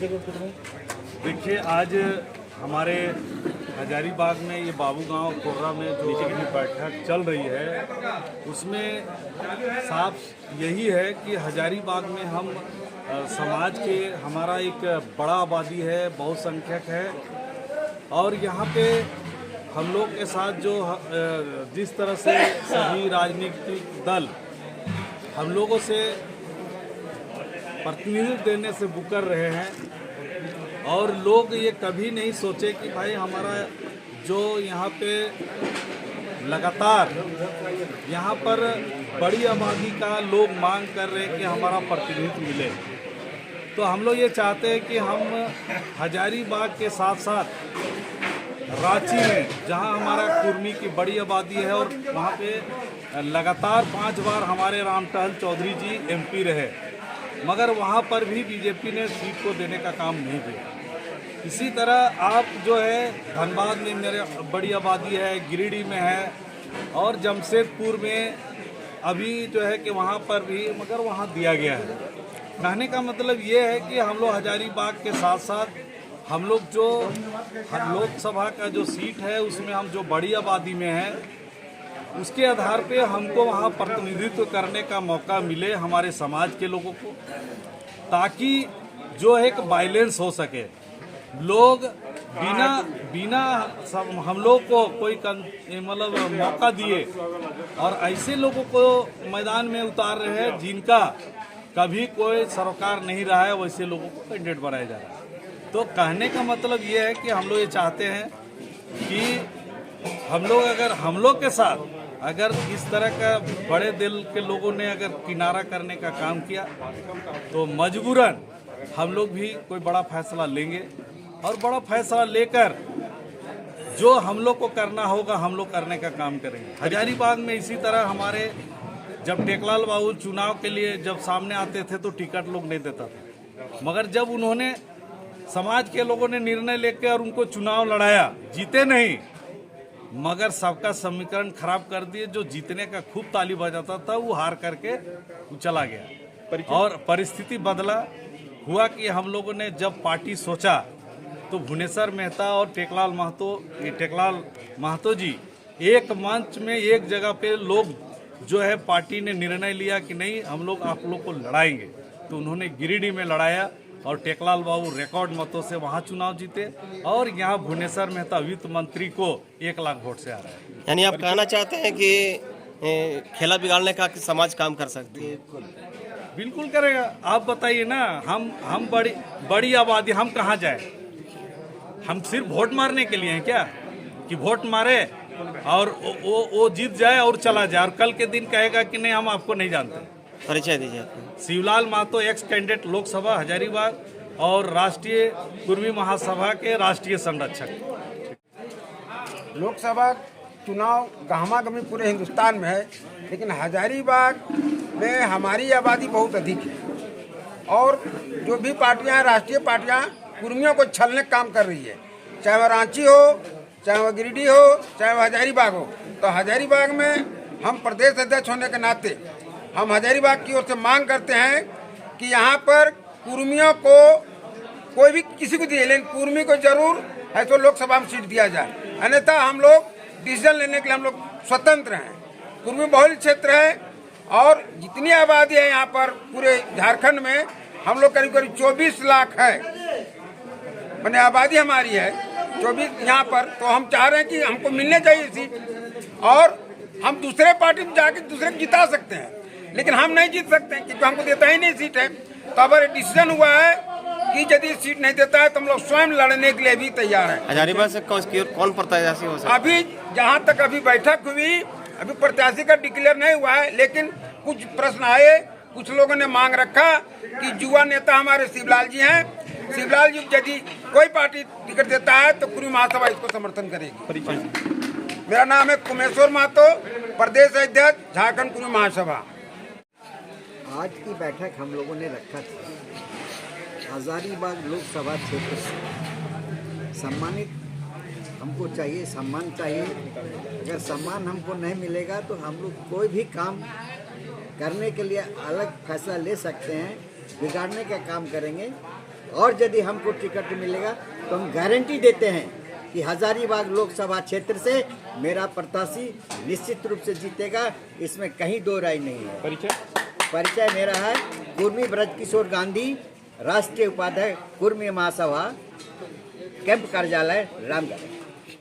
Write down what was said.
देखिए, आज हमारे हजारीबाग में ये बाबू गांव कोर्रा में जो अभी बैठक चल रही है, उसमें साफ यही है कि हजारीबाग में हम समाज के हमारा एक बड़ा आबादी है, बहुसंख्यक है, और यहाँ पे हम लोग के साथ जो जिस तरह से सभी राजनीतिक दल हम लोगों से प्रतिनिधित्व देने से मुकर रहे हैं, और लोग ये कभी नहीं सोचे कि भाई हमारा जो यहाँ पे लगातार यहाँ पर बड़ी आबादी का लोग मांग कर रहे हैं कि हमारा प्रतिनिधित्व मिले। तो हम लोग ये चाहते हैं कि हम हजारीबाग के साथ साथ रांची में, जहाँ हमारा कुर्मी की बड़ी आबादी है और वहाँ पे लगातार 5 बार हमारे रामटहल चौधरी जी एमपी रहे, मगर वहाँ पर भी बीजेपी ने सीट को देने का काम नहीं किया। इसी तरह आप जो है धनबाद में मेरे बड़ी आबादी है, गिरिडीह में है, और जमशेदपुर में अभी जो है कि वहाँ पर भी, मगर वहाँ दिया गया है। कहने का मतलब ये है कि हम लोग हजारीबाग के साथ साथ हम लोग जो लोकसभा का जो सीट है उसमें हम जो बड़ी आबादी में है, उसके आधार पे हमको वहाँ प्रतिनिधित्व करने का मौका मिले हमारे समाज के लोगों को, ताकि जो है एक बैलेंस हो सके। लोग बिना हम लोग को कोई मतलब मौका दिए और ऐसे लोगों को मैदान में उतार रहे हैं जिनका कभी कोई सरोकार नहीं रहा है, वैसे लोगों को कैंडिडेट बनाया जा रहा है। तो कहने का मतलब ये है कि हम लोग ये चाहते हैं कि हम लोग अगर हम लोग के साथ अगर इस तरह का बड़े दिल के लोगों ने अगर किनारा करने का काम किया, तो मजबूरन हम लोग भी कोई बड़ा फैसला लेंगे, और बड़ा फैसला लेकर जो हम लोग को करना होगा हम लोग करने का काम करेंगे। हजारीबाग में इसी तरह हमारे जब टेकलाल बाबू चुनाव के लिए जब सामने आते थे तो टिकट लोग नहीं देता था, मगर जब उन्होंने समाज के लोगों ने निर्णय लेकर और उनको चुनाव लड़ाया, जीते नहीं मगर सबका समीकरण खराब कर दिए। जो जीतने का खूब ताली बजाता था वो हार करके वो चला गया, और परिस्थिति बदला। हुआ कि हम लोगों ने जब पार्टी सोचा तो भुवनेश्वर मेहता और टेकलाल महतो जी एक मंच में एक जगह पे लोग जो है पार्टी ने निर्णय लिया कि नहीं हम लोग आप लोग को लड़ाएंगे, तो उन्होंने गिरिडीह में लड़ाया और टेकलाल बाबू रिकॉर्ड मतों से वहां चुनाव जीते, और यहाँ भुवनेश्वर मेहता वित्त मंत्री को 1 लाख वोट से आ रहा है। यानी आप कहना चाहते हैं कि खेला बिगाड़ने का समाज काम कर सकती है? बिल्कुल करेगा। आप बताइए ना, हम बड़ी आबादी, हम कहाँ जाए? हम सिर्फ वोट मारने के लिए हैं क्या कि वोट मारे और वो जीत जाए और चला जाए, और कल के दिन कहेगा कि नहीं हम आपको नहीं जानते? परिचय दीजिए। शिवलाल महतो, एक्स कैंडिडेट लोकसभा हजारीबाग और राष्ट्रीय कुर्मी महासभा के राष्ट्रीय संरक्षक। लोकसभा चुनाव गहमा-गहमी पूरे हिंदुस्तान में है, लेकिन हजारीबाग में हमारी आबादी बहुत अधिक है, और जो भी पार्टियां हैं, राष्ट्रीय पार्टियां कुर्मियों को छलने का काम कर रही है, चाहे वह रांची हो, चाहे वह गिरिडीह हो, चाहे वह हजारीबाग हो। तो हजारीबाग में हम प्रदेश अध्यक्ष होने के नाते हम हजारीबाग की ओर से मांग करते हैं कि यहाँ पर कुर्मियों को कोई भी किसी को दिए, लेकिन कुर्मी को जरूर है तो लोकसभा में सीट दिया जाए, अन्यथा हम लोग डिसीजन लेने के लिए हम लोग स्वतंत्र हैं। कुर्मी बहुल क्षेत्र है, और जितनी आबादी है यहाँ पर पूरे झारखंड में हम लोग करीब 24 लाख है, मैंने आबादी हमारी है 24 यहाँ पर। तो हम चाह रहे हैं कि हमको मिलने चाहिए सीट, और हम दूसरे पार्टी में जाके दूसरे को जिता सकते हैं, लेकिन हम नहीं जीत सकते क्योंकि हमको देता ही नहीं सीट है। तो अब डिसीजन हुआ है कि यदि सीट नहीं देता है तो हम लोग स्वयं लड़ने के लिए भी तैयार हैं। हजारीबाग से कौन प्रत्याशी हो सकता है? अभी जहाँ तक अभी बैठक हुई, अभी प्रत्याशी का डिक्लेयर नहीं हुआ है, लेकिन कुछ प्रश्न आए, कुछ लोगों ने मांग रखा कि युवा नेता हमारे शिवलाल जी हैं, शिवलाल जी यदि कोई पार्टी टिकट देता है तो कुर्मी महासभा इसको समर्थन करेगी। मेरा नाम है कुमेश्वर महतो, प्रदेश अध्यक्ष झारखंड कुर्मी महासभा। आज की बैठक हम लोगों ने रखा था हजारीबाग लोकसभा क्षेत्र से। सम्मानित हमको चाहिए, सम्मान चाहिए। अगर सम्मान हमको नहीं मिलेगा तो हम लोग कोई भी काम करने के लिए अलग फैसला ले सकते हैं, बिगाड़ने का काम करेंगे और यदि हमको टिकट मिलेगा तो हम गारंटी देते हैं कि हजारीबाग लोकसभा क्षेत्र से मेरा प्रत्याशी निश्चित रूप से जीतेगा, इसमें कहीं दो राय नहीं है। परिचय मेरा है कुर्मी ब्रजकिशोर गांधी, राष्ट्रीय उपाध्यक्ष कुर्मी महासभा, कैंप कार्यालय रामगढ़।